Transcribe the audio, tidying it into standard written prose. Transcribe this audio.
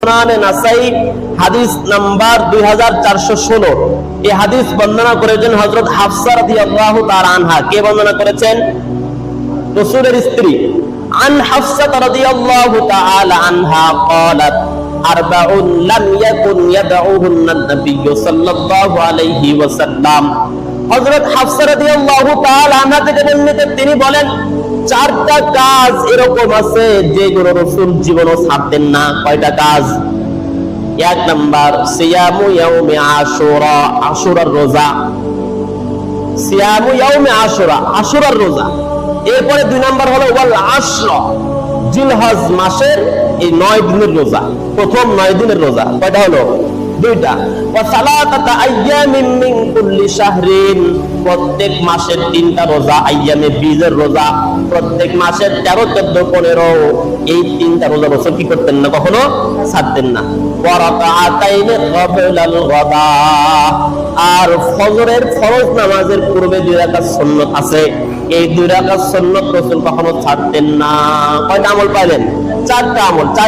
সুনানে নাসাই হাদিস নাম্বার 2416। এই হাদিস বর্ণনা করেছেন হযরত হাফসা রাদিয়াল্লাহু তাআলা আনহা। কে বর্ণনা করেছেন? রাসূলের স্ত্রী। আন হাফসা রাদিয়াল্লাহু তাআলা আনহা قالت আরবাউন লাম ইয়াকুন ইয়াদউহুন্না নবী সাল্লাল্লাহু আলাইহি ওয়াসাল্লাম। হযরত হাফসা রাদিয়াল্লাহু তাআলা আনহা থেকে বর্ণিত, তিনি বলেন, চারটা কাজ এরকম আছে যেগুলো রাসূল জীবনও ছাড়তেন না। কয়টা কাজ? এক নাম্বার সিয়ামু ইয়াউমি আশুরা, আশুরার রোজা। সিয়ামু ইয়াউমি আশুরা, আশুরার রোজা। এরপরে দুই নাম্বার হলো ওয়াল আশর, জিলহজ মাসের এই 9 দিনের রোজা, প্রথম 9 দিনের রোজা। কয়টা হলো? দুইটা। ওয়া সালাতাতা আইয়ামিন মিন কুল্লি শাহরিন, প্রত্যেক মাসের 3টা রোজা, আইয়ামে বীজের রোজা, প্রত্যেক মাসের 13, 14, 15 এই 3টা রোজা রাসূল কি করতেন না, কখনো ছাড়তেন না। ওয়া রাকাআতাইনি ক্বাবলাল গাদা, আর ফজরের ফরজ নামাজের পূর্বে 2 রাকাত সুন্নাত আছে, এই 2 রাকাত সুন্নাত রাসূল কখনো ছাড়তেন না। কয়টা আমল পাইলেন? 4টা আমল।